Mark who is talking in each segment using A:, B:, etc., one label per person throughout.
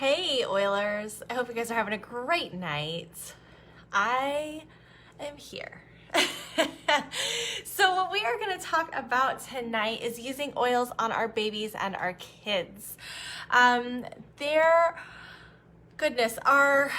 A: Hey Oilers, I hope you guys are having a great night. I am here. So what we are going to talk about tonight is using oils on our babies and our kids. There, goodness, are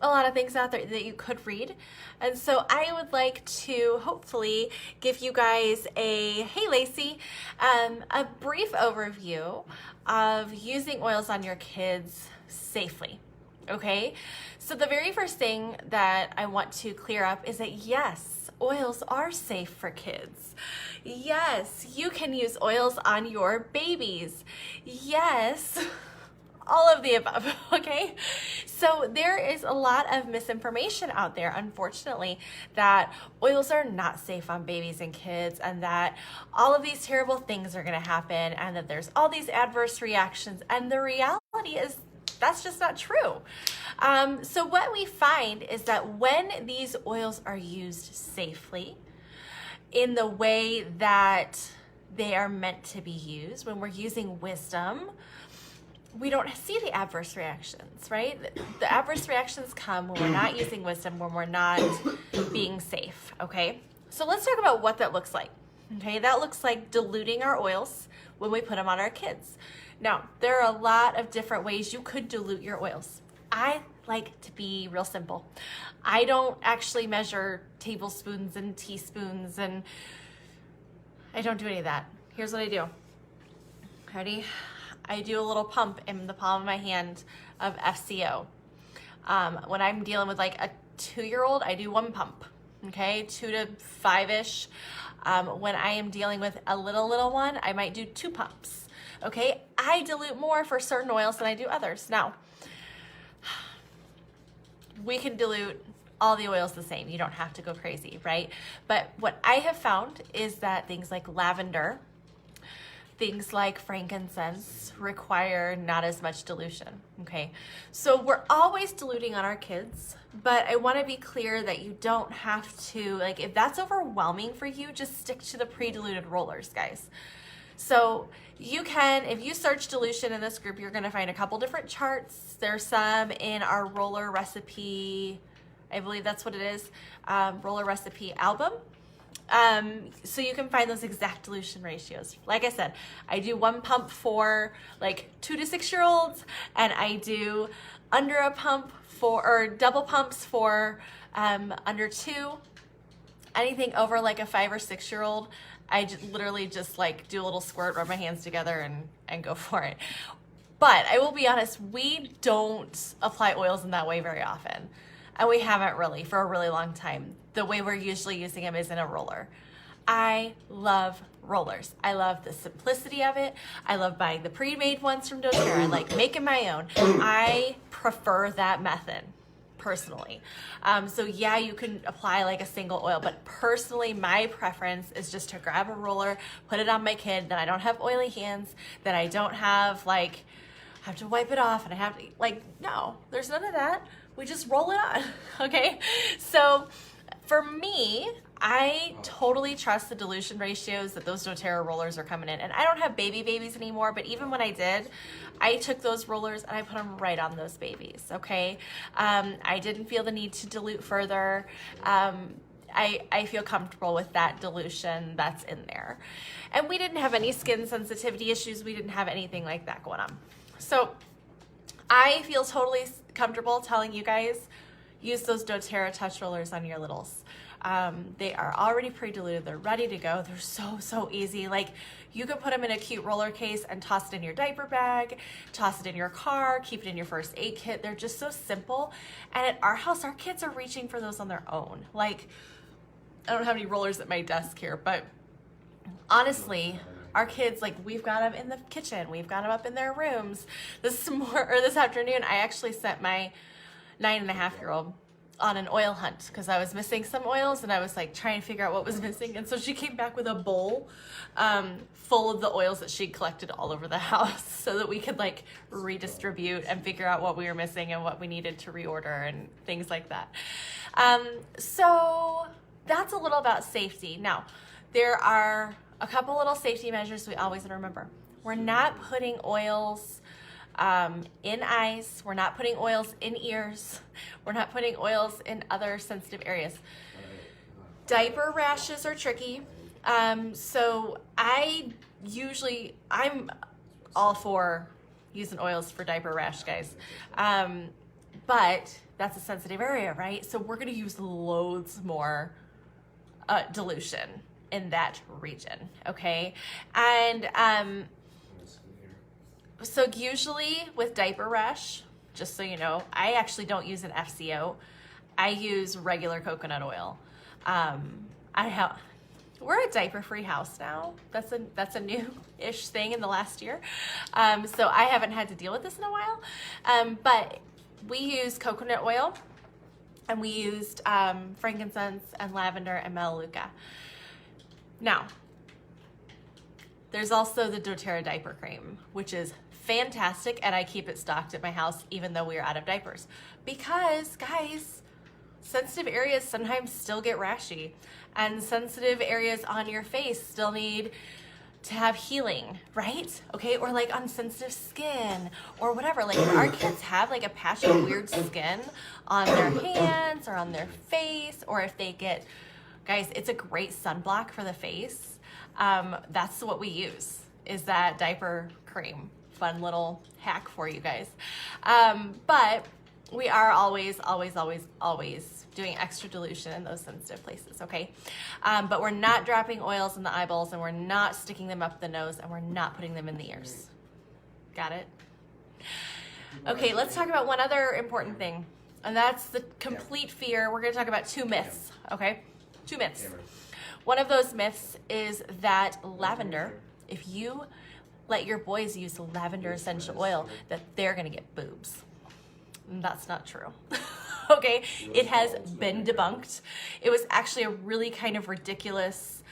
A: a lot of things out there that you could read. And so I would like to hopefully give you guys hey Lacey, a brief overview of using oils on your kids safely. Okay, so the very first thing that I want to clear up is that yes, oils are safe for kids. Yes, you can use oils on your babies. Yes, all of the above, okay? So there is a lot of misinformation out there, unfortunately, that oils are not safe on babies and kids and that all of these terrible things are gonna happen and that there's all these adverse reactions, and the reality is that's just not true. So what we find is that when these oils are used safely, in the way that they are meant to be used, when we're using wisdom, we don't see the adverse reactions, right? The adverse reactions come when we're not using wisdom, when we're not being safe, okay? So let's talk about what that looks like, okay? That looks like diluting our oils when we put them on our kids. Now, there are a lot of different ways you could dilute your oils. I like to be real simple. I don't actually measure tablespoons and teaspoons, and I don't do any of that. Here's what I do. Ready? I do a little pump in the palm of my hand of FCO. When I'm dealing with like a 2-year-old, I do 1 pump, okay? 2 to 5-ish. When I am dealing with a little one, I might do 2 pumps, okay? I dilute more for certain oils than I do others. Now, we can dilute all the oils the same. You don't have to go crazy, right? But what I have found is that things like lavender, things like frankincense require not as much dilution, okay? So we're always diluting on our kids, but I wanna be clear that you don't have to, like, if that's overwhelming for you, just stick to the pre-diluted rollers, guys. So you can, if you search dilution in this group, you're gonna find a couple different charts. There's some in our roller recipe, I believe that's what it is, roller recipe album. So you can find those exact dilution ratios. Like I said, I do 1 pump for like 2 to 6-year-olds, and I do under a pump or double pumps for under 2. Anything over like a 5 or 6-year-old, I literally just like do a little squirt, rub my hands together and go for it. But I will be honest, we don't apply oils in that way very often. And we haven't really for a really long time. The way we're usually using them is in a roller. I love rollers. I love the simplicity of it. I love buying the pre-made ones from doTERRA. I like making my own. I prefer that method, personally. So yeah, you can apply like a single oil, but personally, my preference is just to grab a roller, put it on my kid, then I don't have oily hands, then I don't have like, have to wipe it off and I have to, like, no, there's none of that. We just roll it on, okay? So for me, I totally trust the dilution ratios that those doTERRA rollers are coming in. And I don't have babies anymore, but even when I did, I took those rollers and I put them right on those babies, okay? I didn't feel the need to dilute further. I feel comfortable with that dilution that's in there. And we didn't have any skin sensitivity issues. We didn't have anything like that going on. So I feel totally comfortable telling you guys, use those doTERRA touch rollers on your littles. They are already pre-diluted. They're ready to go. They're so easy. Like, you can put them in a cute roller case and toss it in your diaper bag, toss it in your car, keep it in your first aid kit. They're just so simple. And at our house, our kids are reaching for those on their own. Like, I don't have any rollers at my desk here, but honestly, our kids, like, we've got them in the kitchen. We've got them up in their rooms. This afternoon, I actually sent my 9.5-year-old on an oil hunt because I was missing some oils and I was like trying to figure out what was missing. And so she came back with a bowl full of the oils that she'd collected all over the house so that we could like redistribute and figure out what we were missing and what we needed to reorder and things like that. So that's a little about safety. Now, there are a couple little safety measures we always want to remember. We're not putting oils in eyes. We're not putting oils in ears. We're not putting oils in other sensitive areas. Diaper rashes are tricky. So I'm all for using oils for diaper rash, guys. But that's a sensitive area, right? So we're gonna use loads more dilution in that region, okay? And so usually with diaper rash, just so you know, I actually don't use an FCO. I use regular coconut oil. We're a diaper-free house now. That's a new-ish thing in the last year. So I haven't had to deal with this in a while. But we use coconut oil, and we used frankincense and lavender and melaleuca. Now, there's also the doTERRA diaper cream, which is fantastic, and I keep it stocked at my house even though we are out of diapers. Because, guys, sensitive areas sometimes still get rashy, and sensitive areas on your face still need to have healing, right? Okay, or like on sensitive skin or whatever. Like if our kids have like a patch of weird skin on their hands or on their face, or if they get, guys, it's a great sunblock for the face. That's what we use, is that diaper cream. Fun little hack for you guys. But we are always doing extra dilution in those sensitive places, okay? But we're not dropping oils in the eyeballs, and we're not sticking them up the nose, and we're not putting them in the ears. Got it? Okay, let's talk about one other important thing, and that's the complete fear. We're gonna talk about 2 myths, okay? 2 myths. One of those myths is that lavender, if you let your boys use lavender essential oil, that they're gonna get boobs. That's not true. Okay, it has been debunked. It was actually a really kind of ridiculous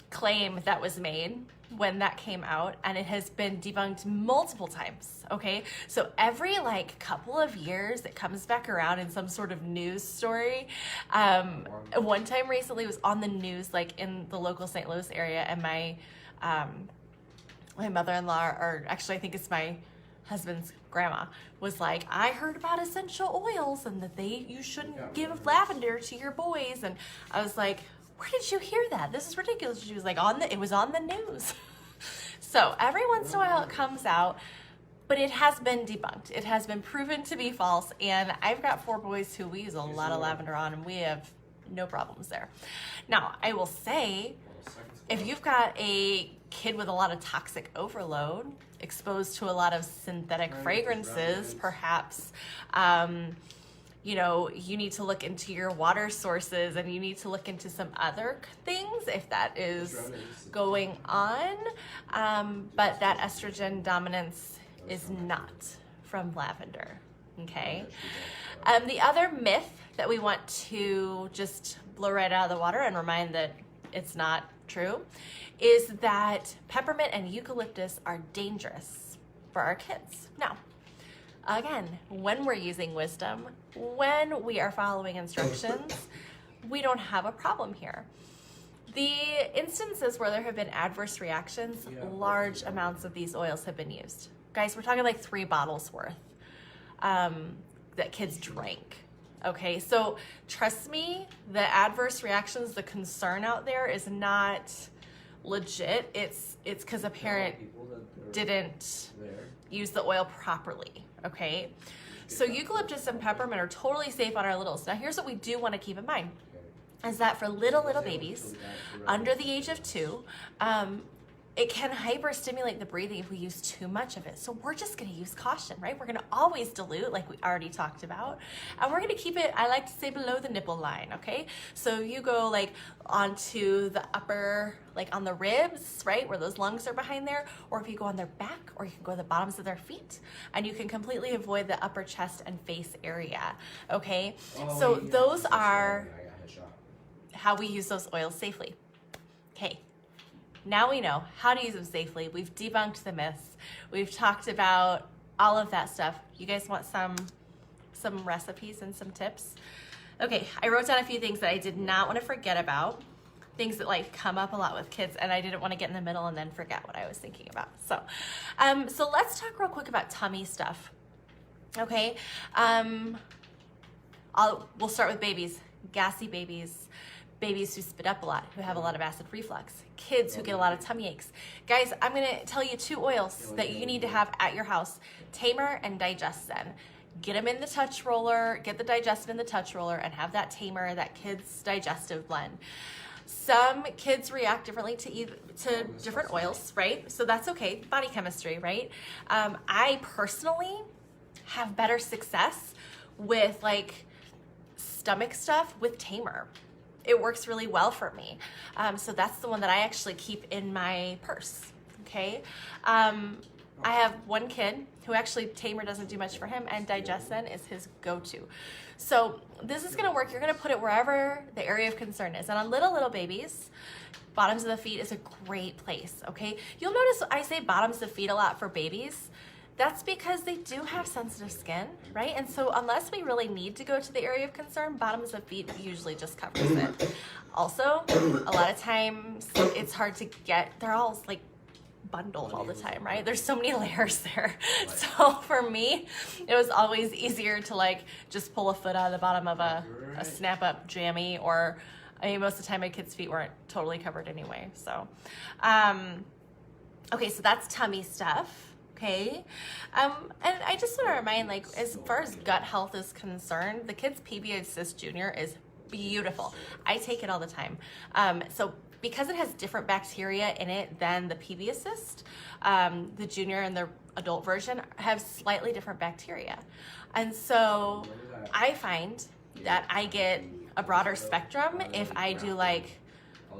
A: claim that was made when that came out, and it has been debunked multiple times, okay? So every like couple of years it comes back around in some sort of news story. One time recently it was on the news, like in the local St. Louis area, and my mother-in-law, or actually I think it's my husband's grandma, was like, I heard about essential oils and that you shouldn't give lavender to your boys. And I was like, where did you hear that? This is ridiculous. She was like, it was on the news. So every once in a while it comes out, but it has been debunked. It has been proven to be false. And I've got 4 boys who we use a lot of lavender on, and we have no problems there. Now, I will say, if you've got a kid with a lot of toxic overload, exposed to a lot of synthetic fragrances, perhaps, you know, you need to look into your water sources, and you need to look into some other things if that is going on. But that estrogen dominance is not from lavender, okay? The other myth that we want to just blow right out of the water and remind that it's not true is that peppermint and eucalyptus are dangerous for our kids. Now, again, when we're using wisdom, when we are following instructions, we don't have a problem here. The instances where there have been adverse reactions, large amounts of these oils have been used. Guys, we're talking like 3 bottles worth that kids drank. Okay, so trust me, the adverse reactions, the concern out there is not legit. It's because a parent didn't use the oil properly, okay? So eucalyptus and peppermint are totally safe on our littles. Now here's what we do want to keep in mind, is that for little babies under the age of 2, it can hyperstimulate the breathing if we use too much of it. So we're just gonna use caution, right? We're gonna always dilute, like we already talked about, and we're gonna keep it, I like to say, below the nipple line, okay? So you go like onto the upper, like on the ribs, right, where those lungs are behind there, or if you go on their back, or you can go to the bottoms of their feet, and you can completely avoid the upper chest and face area, okay? So those are how we use those oils safely. Okay. Now we know how to use them safely. We've debunked the myths. We've talked about all of that stuff. You guys want some recipes and some tips? Okay, I wrote down a few things that I did not want to forget about. things that like come up a lot with kids, and I didn't want to get in the middle and then forget what I was thinking about. So, so let's talk real quick about tummy stuff. Okay, we'll start with babies, gassy babies, babies who spit up a lot, who have a lot of acid reflux, kids who get a lot of tummy aches. Guys, I'm gonna tell you 2 oils that you need to have at your house: Tamer and Digestin. Get them in the touch roller, get the Digestin in the touch roller, and have that Tamer, that kid's digestive blend. Some kids react differently to different oils, right? So that's okay, body chemistry, right? I personally have better success with like stomach stuff with Tamer. It works really well for me. So that's the one that I actually keep in my purse, okay? I have one kid who actually Tamer doesn't do much for him, and Digestin is his go-to. So this is gonna work. You're gonna put it wherever the area of concern is. And on little babies, bottoms of the feet is a great place, okay? You'll notice I say bottoms of feet a lot for babies. That's because they do have sensitive skin, right? And so unless we really need to go to the area of concern, bottoms of feet usually just covers it. Also, a lot of times it's hard to get, they're all like bundled all the time, right? There's so many layers there. So for me, it was always easier to like just pull a foot out of the bottom of a snap up jammy, or I mean, most of the time my kids' feet weren't totally covered anyway. So, okay, so that's tummy stuff. Okay, and I just want to remind, like, as far as gut health is concerned, the Kids PB Assist Junior is beautiful. I take it all the time. So because it has different bacteria in it than the PB Assist, the Junior and the adult version have slightly different bacteria. And so I find that I get a broader spectrum if I do like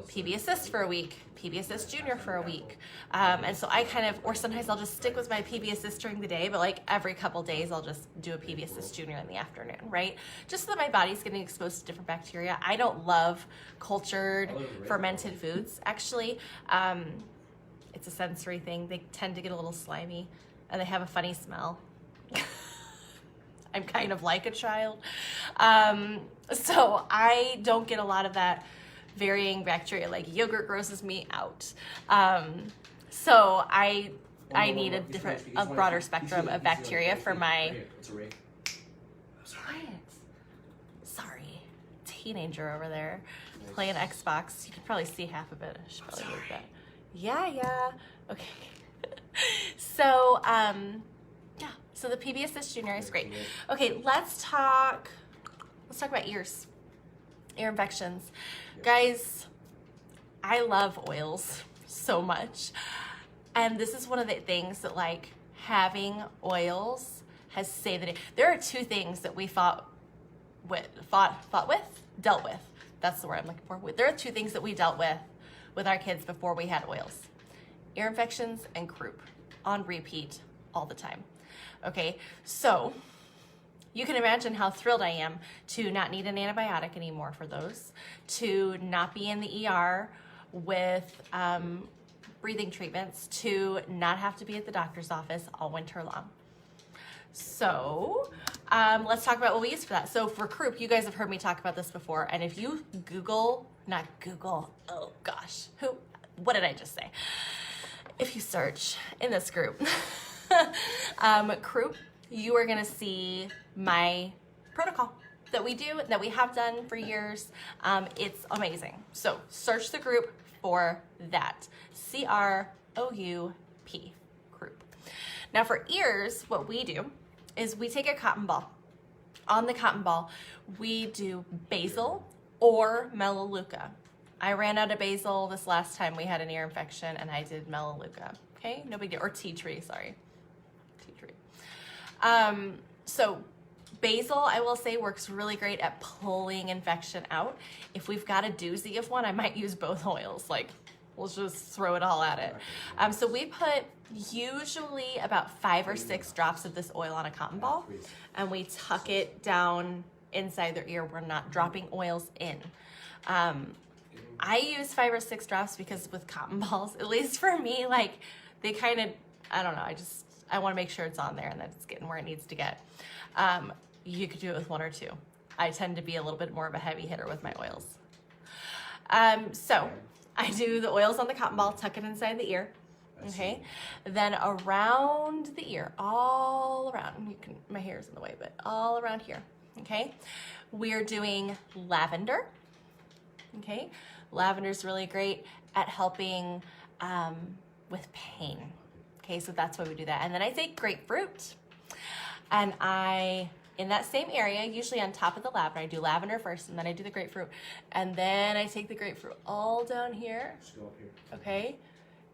A: PB Assist for a week, PB Assist Junior for a week. And so I kind of, or sometimes I'll just stick with my PB Assist during the day, but like every couple days I'll just do a PB Assist Junior in the afternoon, right? Just so that my body's getting exposed to different bacteria. I don't love cultured, fermented foods, actually. It's a sensory thing. They tend to get a little slimy and they have a funny smell. I'm kind of like a child. So I don't get a lot of that varying bacteria, like yogurt grosses me out. So I need a broader spectrum of bacteria for my, quiet, sorry, teenager over there playing Xbox. You can probably see half of it. I should probably move that. Yeah, okay. So, yeah, so the PB Assist Junior is great. Okay, let's talk about ears, ear infections. Guys, I love oils so much. And this is one of the things that like having oils has saved the day. There are 2 things that we dealt with. That's the word I'm looking for. There are 2 things that we dealt with our kids before we had oils: ear infections and croup, on repeat all the time. Okay, so you can imagine how thrilled I am to not need an antibiotic anymore for those, to not be in the ER with breathing treatments, to not have to be at the doctor's office all winter long. So let's talk about what we use for that. So for croup, you guys have heard me talk about this before, and if you what did I just say? If you search in this group, croup, you are gonna see my protocol that we do, that we have done for years. It's amazing. So search the group for that. CROUP, croup. Now for ears, what we do is we take a cotton ball. On the cotton ball, we do basil or melaleuca. I ran out of basil this last time we had an ear infection, and I did melaleuca. Okay, no big deal. Or tea tree, sorry. Tea tree. So basil, I will say, works really great at pulling infection out. If we've got a doozy of one, I might use both oils. Like, we'll just throw it all at it. So we put usually about 5 or 6 drops of this oil on a cotton ball, and we tuck it down inside their ear. We're not dropping oils in. I use 5 or 6 drops because with cotton balls, at least for me, like they kind of, I don't know, I want to make sure it's on there and that it's getting where it needs to get. You could do it with 1 or 2. I tend to be a little bit more of a heavy hitter with my oils. So I do the oils on the cotton ball, tuck it inside the ear. Okay, then around the ear, all around, my hair's in the way, but all around here, okay? We're doing lavender, okay? Lavender's really great at helping with pain, okay? So that's why we do that. And then I take grapefruit, and in that same area, usually on top of the lavender, I do lavender first, and then I do the grapefruit, and then I take the grapefruit all down here, okay?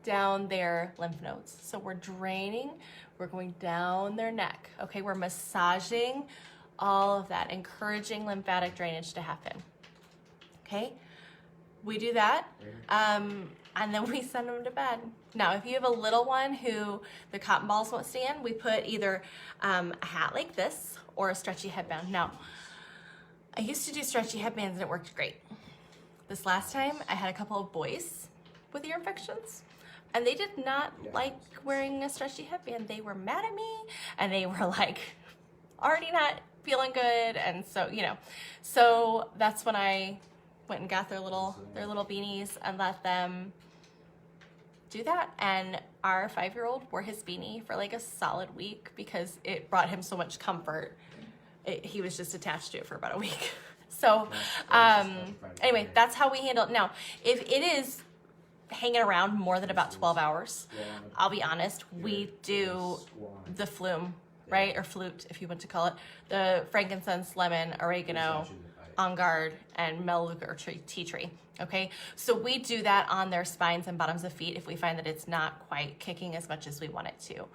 A: Down their lymph nodes. So we're draining, we're going down their neck. Okay, we're massaging all of that, encouraging lymphatic drainage to happen. Okay, we do that, and then we send them to bed. Now, if you have a little one who the cotton balls won't stand, we put either a hat like this or a stretchy headband. Now, I used to do stretchy headbands and it worked great. This last time, I had a couple of boys with ear infections. And they did not like wearing a stretchy headband. They were mad at me, and they were like already not feeling good. And so, so that's when I went and got their little beanies and let them do that. And our 5-year-old wore his beanie for like a solid week because it brought him so much comfort. He was just attached to it for about a week. So anyway, that's how we handle it. Now, if it is hanging around more than about 12 hours, I'll be honest, we do the flume, right? Or flute, if you want to call it. The frankincense, lemon, oregano, on guard, and melaleuca or tea tree. Okay, so we do that on their spines and bottoms of feet if we find that it's not quite kicking as much as we want it to,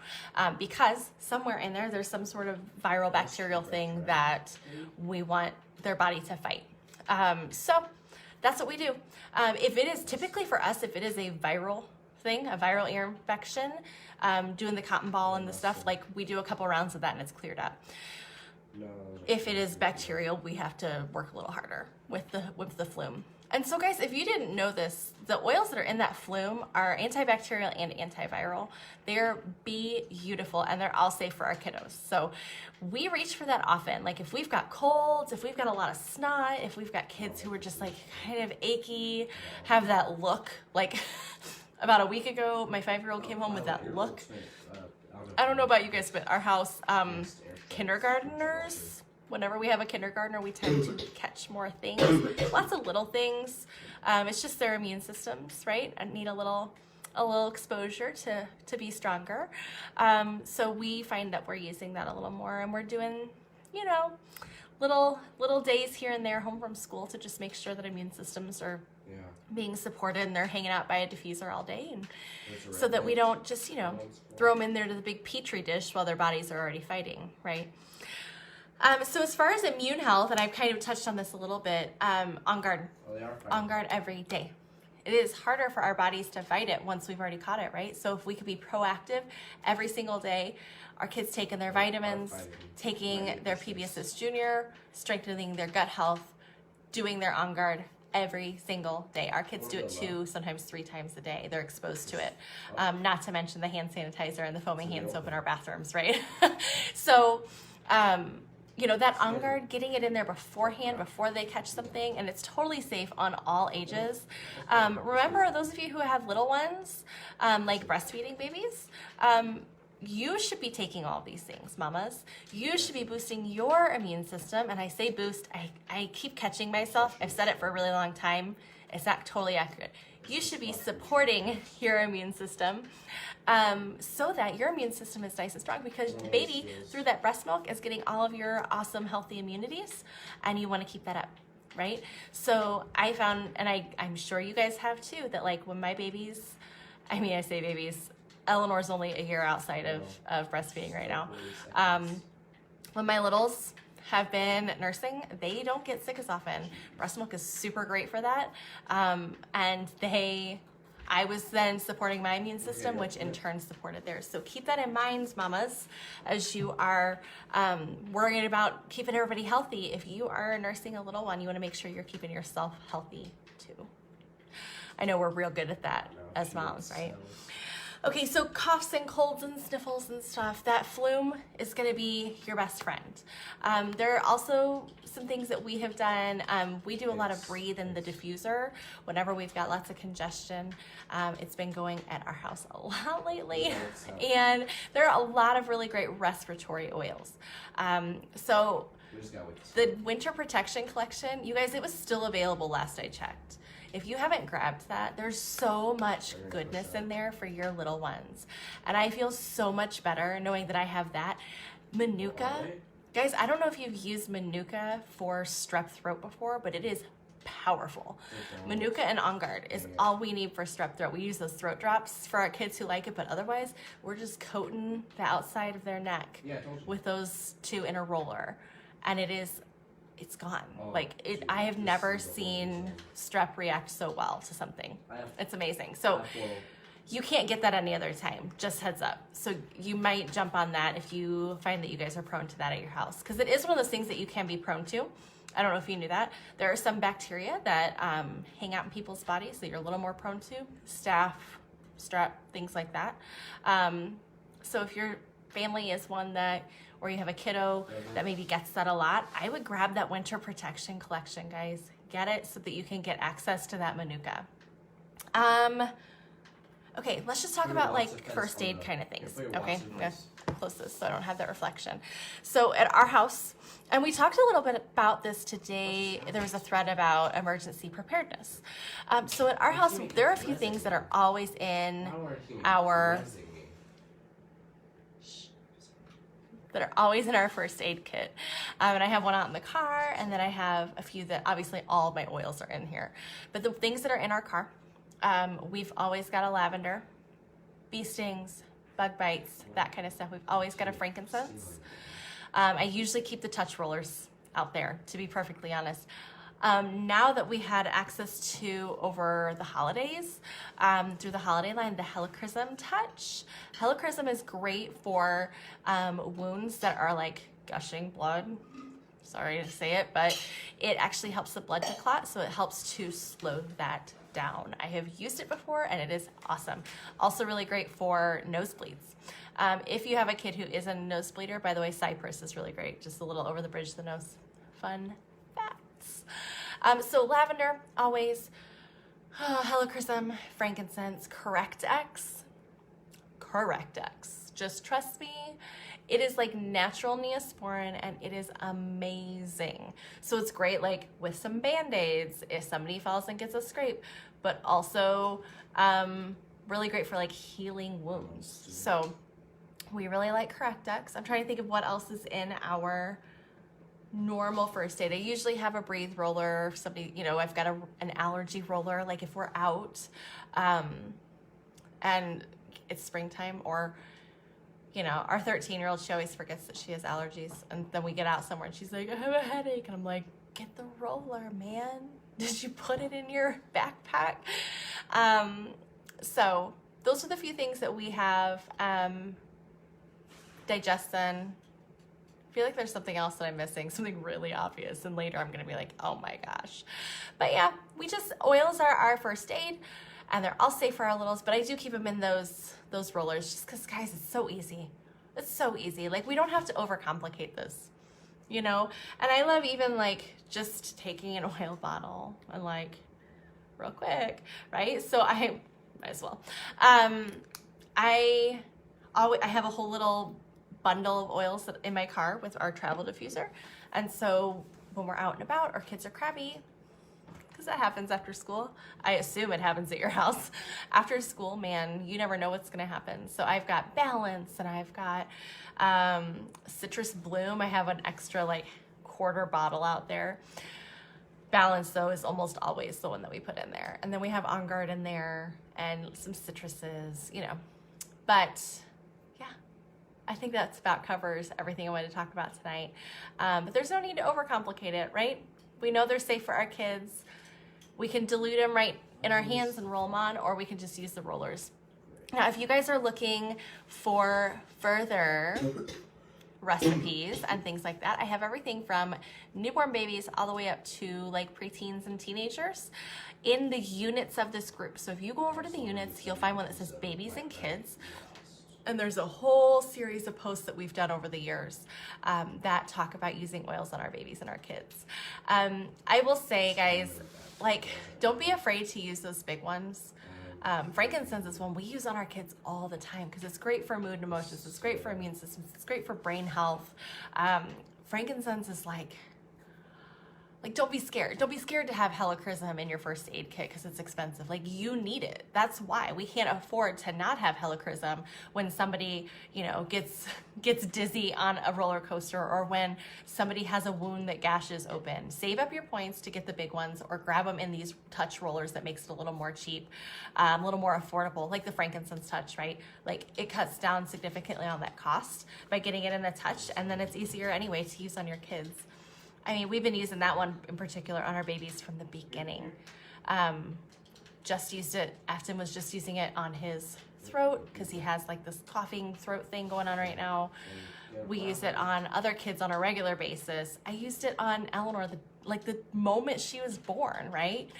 A: because somewhere in there there's some sort of viral bacterial thing that we want their body to fight. So that's what we do. If it is typically for us, if it is a viral thing, a viral ear infection, doing the cotton ball and the stuff, like we do a couple rounds of that and it's cleared up. If it is bacterial, we have to work a little harder with the flume. And so guys, if you didn't know this, the oils that are in that flume are antibacterial and antiviral. They're beautiful and they're all safe for our kiddos. So we reach for that often. Like if we've got colds, if we've got a lot of snot, if we've got kids who are just like kind of achy, have that look, like about a week ago, my 5-year-old came home with that look. I don't know about you guys, but our house, kindergartners, whenever we have a kindergartner, we tend to catch more things, lots of little things. It's just their immune systems, right? And need a little exposure to be stronger. So we find that we're using that a little more, and we're doing, little days here and there home from school to just make sure that immune systems are being supported and they're hanging out by a diffuser all day, and so that we don't just, throw them in there to the big petri dish while their bodies are already fighting, right? So as far as immune health, and I've kind of touched on this a little bit, on guard every day. It is harder for our bodies to fight it once we've already caught it, right? So if we could be proactive every single day, our kids taking their vitamins, taking their PBSS Junior, strengthening their gut health, doing their On Guard every single day. Our kids do it 2, sometimes 3 times a day. They're exposed to it. Not to mention the hand sanitizer and the foaming hand soap in our bathrooms, right? So, that On Guard, getting it in there beforehand, before they catch something, and it's totally safe on all ages. Remember, those of you who have little ones, like breastfeeding babies, you should be taking all these things, mamas. You should be boosting your immune system. And I say boost, I keep catching myself. I've said it for a really long time. It's not totally accurate. You should be supporting your immune system, so that your immune system is nice and strong, because the baby, through that breast milk, is getting all of your awesome, healthy immunities, and you want to keep that up, right? So I found, and I'm sure you guys have too, that like when my babies, I say babies, Eleanor's only a year outside of breastfeeding right now. When my littles have been nursing, they don't get sick as often. Breast milk is super great for that. And I was then supporting my immune system, which in turn supported theirs. So keep that in mind, mamas, as you are worrying about keeping everybody healthy. If you are nursing a little one, you want to make sure you're keeping yourself healthy too. I know we're real good at that as moms, right? Okay, so coughs and colds and sniffles and stuff, that Flume is gonna be your best friend. There are also some things that we have done. We do a lot of breathe in the diffuser whenever we've got lots of congestion. It's been going at our house a lot lately. And there are a lot of really great respiratory oils. So the winter protection collection, you guys, it was still available last I checked. If you haven't grabbed that, there's so much goodness in there for your little ones. And I feel so much better knowing that I have that. Manuka, guys, I don't know if you've used Manuka for strep throat before, but it is powerful. Manuka and On Guard is all we need for strep throat. We use those throat drops for our kids who like it, but otherwise we're just coating the outside of their neck with those two in a roller. And it's gone. I have never seen strep react so well to something. It's amazing. So you can't get that any other time, just heads up. So you might jump on that if you find that you guys are prone to that at your house. Because it is one of those things that you can be prone to. I don't know if you knew that. There are some bacteria that hang out in people's bodies that you're a little more prone to. Staph, strep, things like that. So if your family is one that, or you have a kiddo that maybe gets that a lot, I would grab that winter protection collection, guys. Get it so that you can get access to that Manuka. Okay, let's just talk about like first aid kind of things. Okay, I'm gonna close this so I don't have that reflection. So at our house, and we talked a little bit about this today, there was a thread about emergency preparedness. So at our house, there are a few things that are always in our first aid kit. And I have one out in the car, and then I have a few that obviously all of my oils are in here. But the things that are in our car, we've always got a lavender, bee stings, bug bites, that kind of stuff. We've always got a frankincense. I usually keep the touch rollers out there, to be perfectly honest. Now that we had access to, over the holidays, through the holiday line, the Helichrysum Touch. Helichrysum is great for wounds that are like gushing blood. Sorry to say it, but it actually helps the blood to clot, so it helps to slow that down. I have used it before and it is awesome. Also really great for nosebleeds. If you have a kid who is a nosebleeder, by the way, Cypress is really great, just a little over the bridge of the nose. Fun facts. So lavender, always. Helichrysum, frankincense, Correct-X. Correct-X. Just trust me. It is like natural Neosporin and it is amazing. So it's great like with some Band-Aids if somebody falls and gets a scrape, but also really great for like healing wounds. So we really like Correct-X. I'm trying to think of what else is in our normal first aid. I usually have a breathe roller. If somebody, I've got an allergy roller, like if we're out and it's springtime, or our 13-year-old, she always forgets that she has allergies, and then we get out somewhere and she's like, I have a headache, and I'm like, get the roller, man. Did you put it in your backpack? So those are the few things that we have. Digestin. I feel like there's something else that I'm missing, something really obvious, and later I'm gonna be like, oh my gosh. But yeah, oils are our first aid, and they're all safe for our littles, but I do keep them in those rollers just because, guys, it's so easy. It's so easy. Like, we don't have to overcomplicate this, And I love even like just taking an oil bottle and like real quick, right? So I might as well. I have a whole little bundle of oils in my car with our travel diffuser. And so when we're out and about, our kids are crabby, because that happens after school. I assume it happens at your house. After school, man, you never know what's gonna happen. So I've got Balance, and I've got Citrus Bloom. I have an extra like quarter bottle out there. Balance, though, is almost always the one that we put in there. And then we have On Guard in there and some citruses, But yeah, I think that's about covers everything I wanted to talk about tonight. But there's no need to overcomplicate it, right? We know they're safe for our kids. We can dilute them right in our hands and roll them on, or we can just use the rollers. Now, if you guys are looking for further recipes and things like that. I have everything from newborn babies all the way up to like preteens and teenagers in the units of this group. So if you go over to the units, you'll find one that says babies and kids. And there's a whole series of posts that we've done over the years that talk about using oils on our babies and our kids. I will say, guys, like, don't be afraid to use those big ones. Frankincense is one we use on our kids all the time because it's great for mood and emotions. It's great for immune systems. It's great for brain health. Frankincense is like, don't be scared. Don't be scared to have helichrysum in your first aid kit because it's expensive. Like, you need it. That's why we can't afford to not have helichrysum when somebody, you know, gets dizzy on a roller coaster, or when somebody has a wound that gashes open. Save up your points to get the big ones, or grab them in these touch rollers that makes it a little more cheap, a little more affordable, like the frankincense touch, right? Like, it cuts down significantly on that cost by getting it in a touch, and then it's easier anyway to use on your kids. I mean, we've been using that one in particular on our babies from the beginning. Just used it, Afton was just using it on his throat because he has like this coughing throat thing going on right now. We use it on other kids on a regular basis. I used it on Eleanor the moment she was born, right?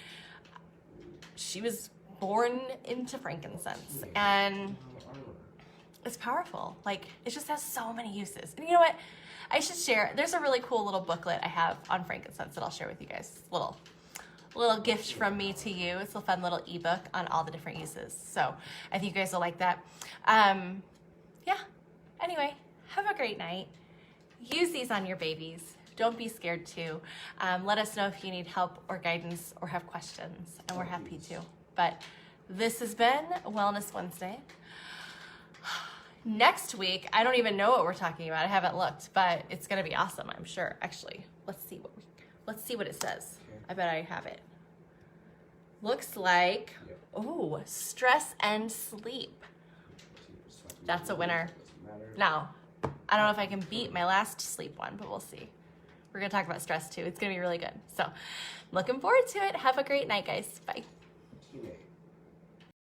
A: She was born into frankincense, and it's powerful. Like, it just has so many uses. And you know what? I should share. There's a really cool little booklet I have on frankincense that I'll share with you guys. Little gift from me to you. It's a fun little ebook on all the different uses. So I think you guys will like that. Yeah. Anyway, have a great night. Use these on your babies. Don't be scared to. Let us know if you need help or guidance or have questions, and we're happy to. But this has been Wellness Wednesday. Next week, I don't even know what we're talking about. I haven't looked, but it's gonna be awesome, I'm sure. Actually, let's see what it says. I bet I have it. Looks like, oh, stress and sleep. That's a winner. Now, I don't know if I can beat my last sleep one, but we'll see. We're gonna talk about stress too. It's gonna be really good. So, looking forward to it. Have a great night, guys. Bye.